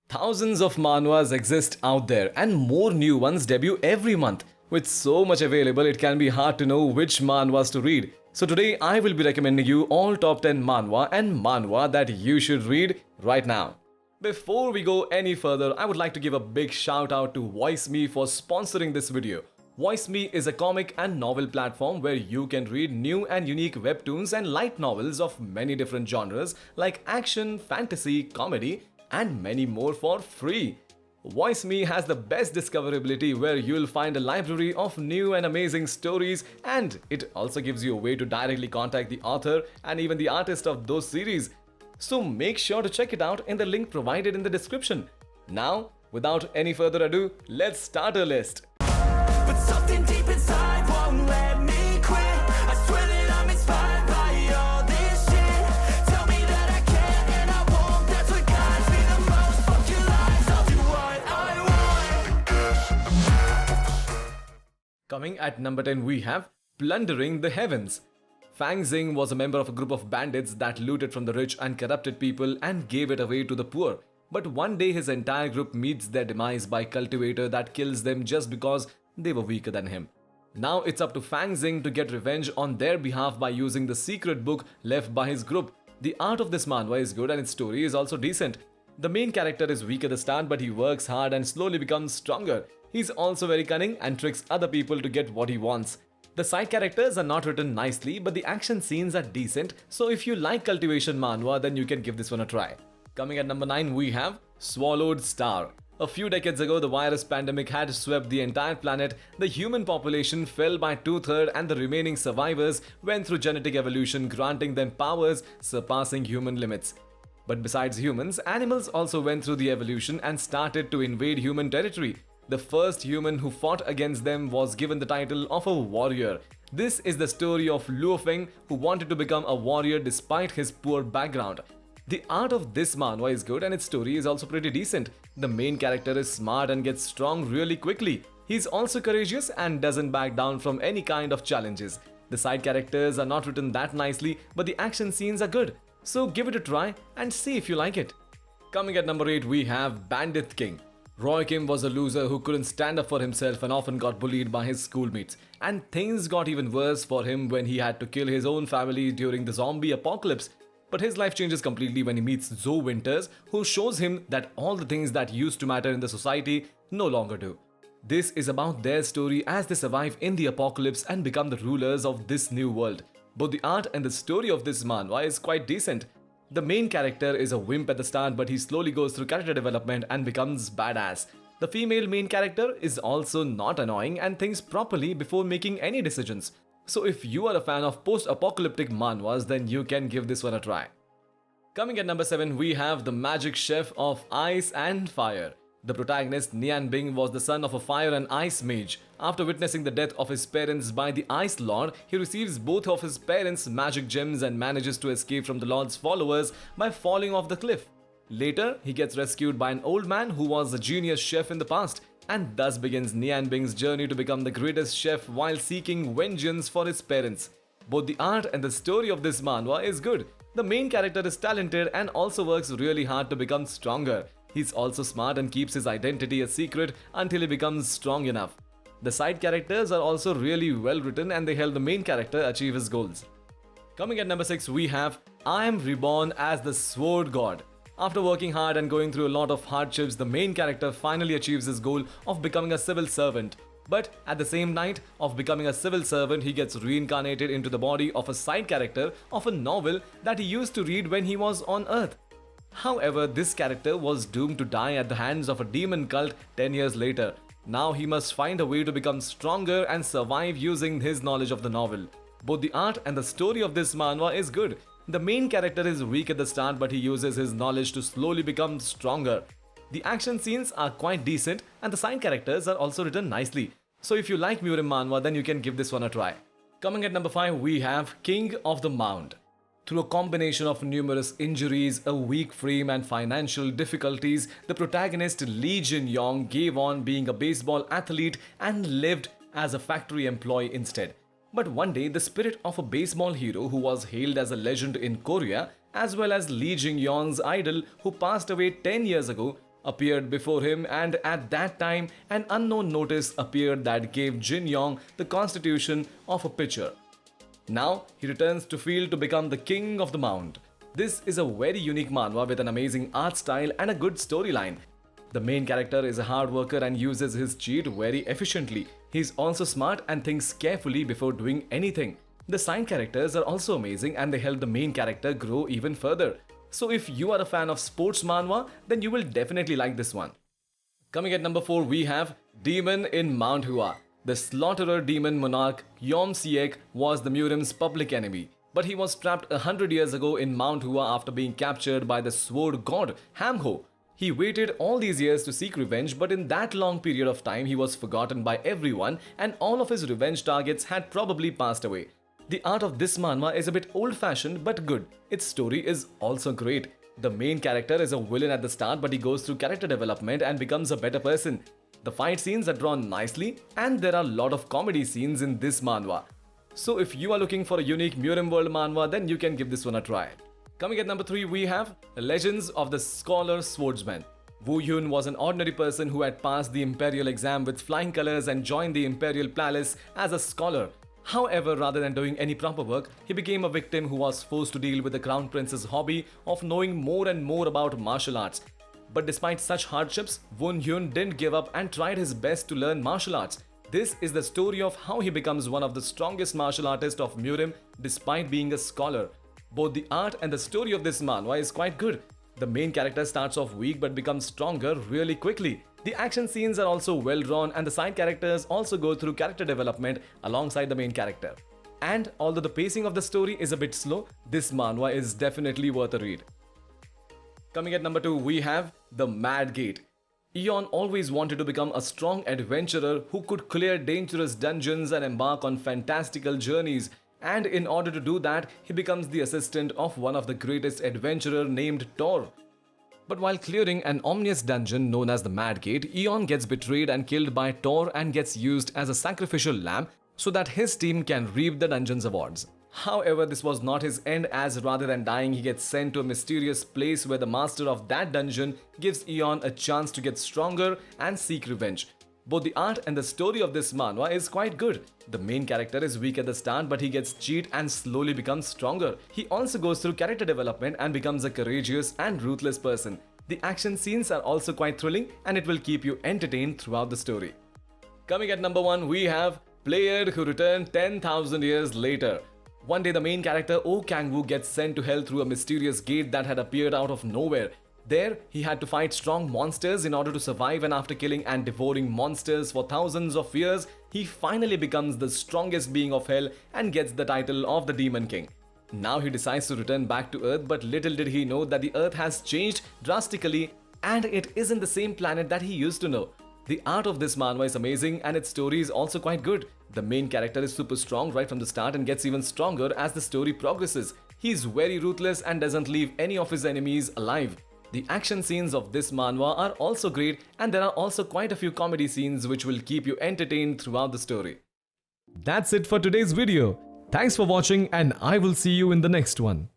Thousands of manhwas exist out there and more new ones debut every month. With so much available, it can be hard to know which manhwas to read. So today I will be recommending you all top 10 manhwa and manhwa that you should read right now. Before we go any further, I would like to give a big shout out to VoyceMe for sponsoring this video. VoiceMe is a comic and novel platform where you can read new and unique webtoons and light novels of many different genres like action, fantasy, comedy, and many more for free. VoiceMe has the best discoverability where you'll find a library of new and amazing stories, and it also gives you a way to directly contact the author and even the artist of those series. So make sure to check it out in the link provided in the description. Now, without any further ado, let's start our list. But something deep inside won't let me quit. I swear that I'm inspired by all this shit. Tell me that I can and I won't. That's what guides me the most. Fuck your lies, I'll do what I want. Coming at number 10, we have Plundering the Heavens. Fang Xing was a member of a group of bandits that looted from the rich and corrupted people and gave it away to the poor. But one day his entire group meets their demise by a cultivator that kills them just because they were weaker than him. Now it's up to Fang Xing to get revenge on their behalf by using the secret book left by his group. The art of this manhwa is good and its story is also decent. The main character is weak at the start, but he works hard and slowly becomes stronger. He's also very cunning and tricks other people to get what he wants. The side characters are not written nicely, but the action scenes are decent, so if you like cultivation manhwa, then you can give this one a try. Coming at number 9, we have Swallowed Star. A few decades ago, the virus pandemic had swept the entire planet. The human population fell by 2/3 and the remaining survivors went through genetic evolution, granting them powers surpassing human limits. But besides humans, animals also went through the evolution and started to invade human territory. The first human who fought against them was given the title of a warrior. This is the story of Luofeng, who wanted to become a warrior despite his poor background. The art of this manhwa is good and its story is also pretty decent. The main character is smart and gets strong really quickly. He's also courageous and doesn't back down from any kind of challenges. The side characters are not written that nicely, but the action scenes are good. So give it a try and see if you like it. Coming at number 8, we have Bandit King. Roy Kim was a loser who couldn't stand up for himself and often got bullied by his schoolmates. And things got even worse for him when he had to kill his own family during the zombie apocalypse. But his life changes completely when he meets Zoe Winters, who shows him that all the things that used to matter in the society no longer do. This is about their story as they survive in the apocalypse and become the rulers of this new world. Both the art and the story of this manhwa is quite decent. The main character is a wimp at the start, but he slowly goes through character development and becomes badass. The female main character is also not annoying and thinks properly before making any decisions. So if you are a fan of post-apocalyptic manhwas, then you can give this one a try. Coming at number 7, we have the magic chef of ice and fire. The protagonist Nian Bing was the son of a fire and ice mage. After witnessing the death of his parents by the Ice Lord, he receives both of his parents' magic gems and manages to escape from the Lord's followers by falling off the cliff. Later, he gets rescued by an old man who was a genius chef in the past, and thus begins Nian Bing's journey to become the greatest chef while seeking vengeance for his parents. Both the art and the story of this manhwa is good. The main character is talented and also works really hard to become stronger. He's also smart and keeps his identity a secret until he becomes strong enough. The side characters are also really well written and they help the main character achieve his goals. Coming at number 6, we have I Am Reborn as the Sword God. After working hard and going through a lot of hardships, the main character finally achieves his goal of becoming a civil servant. But at the same night of becoming a civil servant, he gets reincarnated into the body of a side character of a novel that he used to read when he was on Earth. However, this character was doomed to die at the hands of a demon cult 10 years later. Now he must find a way to become stronger and survive using his knowledge of the novel. Both the art and the story of this manhwa is good. The main character is weak at the start, but he uses his knowledge to slowly become stronger. The action scenes are quite decent and the side characters are also written nicely. So if you like Murim manhwa, then you can give this one a try. Coming at number 5, we have King of the Mound. Through a combination of numerous injuries, a weak frame and financial difficulties, the protagonist Lee Jin-yong gave on being a baseball athlete and lived as a factory employee instead. But one day, the spirit of a baseball hero who was hailed as a legend in Korea, as well as Lee Jin-yong's idol who passed away 10 years ago, appeared before him, and at that time, an unknown notice appeared that gave Jin Yong the constitution of a pitcher. Now, he returns to field to become the king of the Mound. This is a very unique manhwa with an amazing art style and a good storyline. The main character is a hard worker and uses his cheat very efficiently. He's also smart and thinks carefully before doing anything. The side characters are also amazing and they help the main character grow even further. So if you are a fan of sports manhwa, then you will definitely like this one. Coming at number 4, we have Demon in Mount Hua. The slaughterer demon monarch Yom Siek was the Murim's public enemy. But he was trapped 100 years ago in Mount Hua after being captured by the sword god Hamho. He waited all these years to seek revenge, but in that long period of time he was forgotten by everyone and all of his revenge targets had probably passed away. The art of this manhwa is a bit old-fashioned but good. Its story is also great. The main character is a villain at the start, but he goes through character development and becomes a better person. The fight scenes are drawn nicely and there are a lot of comedy scenes in this manhwa. So if you are looking for a unique Murim World manhwa, then you can give this one a try. Coming at number 3, we have Legends of the Scholar Swordsman. Wu Yun was an ordinary person who had passed the Imperial exam with flying colors and joined the Imperial Palace as a scholar. However, rather than doing any proper work, he became a victim who was forced to deal with the Crown Prince's hobby of knowing more and more about martial arts. But despite such hardships, Wu Yun didn't give up and tried his best to learn martial arts. This is the story of how he becomes one of the strongest martial artists of Murim despite being a scholar. Both the art and the story of this manhwa is quite good. The main character starts off weak but becomes stronger really quickly. The action scenes are also well drawn and the side characters also go through character development alongside the main character. And although the pacing of the story is a bit slow, this manhwa is definitely worth a read. Coming at number 2, we have The Mad Gate. Eon always wanted to become a strong adventurer who could clear dangerous dungeons and embark on fantastical journeys. And in order to do that, he becomes the assistant of one of the greatest adventurer named Tor. But while clearing an ominous dungeon known as the Mad Gate, Eon gets betrayed and killed by Tor and gets used as a sacrificial lamb so that his team can reap the dungeon's awards. However, this was not his end, as rather than dying, he gets sent to a mysterious place where the master of that dungeon gives Eon a chance to get stronger and seek revenge. Both the art and the story of this manhwa is quite good. The main character is weak at the start, but he gets cheat and slowly becomes stronger. He also goes through character development and becomes a courageous and ruthless person. The action scenes are also quite thrilling and it will keep you entertained throughout the story. Coming at number 1, we have Played who returned 10,000 years later. One day the main character Oh Kangwoo gets sent to hell through a mysterious gate that had appeared out of nowhere. There, he had to fight strong monsters in order to survive, and after killing and devouring monsters for thousands of years, he finally becomes the strongest being of hell and gets the title of the Demon King. Now he decides to return back to Earth, but little did he know that the Earth has changed drastically and it isn't the same planet that he used to know. The art of this manhwa is amazing and its story is also quite good. The main character is super strong right from the start and gets even stronger as the story progresses. He's very ruthless and doesn't leave any of his enemies alive. The action scenes of this manhwa are also great and there are also quite a few comedy scenes which will keep you entertained throughout the story. That's it for today's video. Thanks for watching and I will see you in the next one.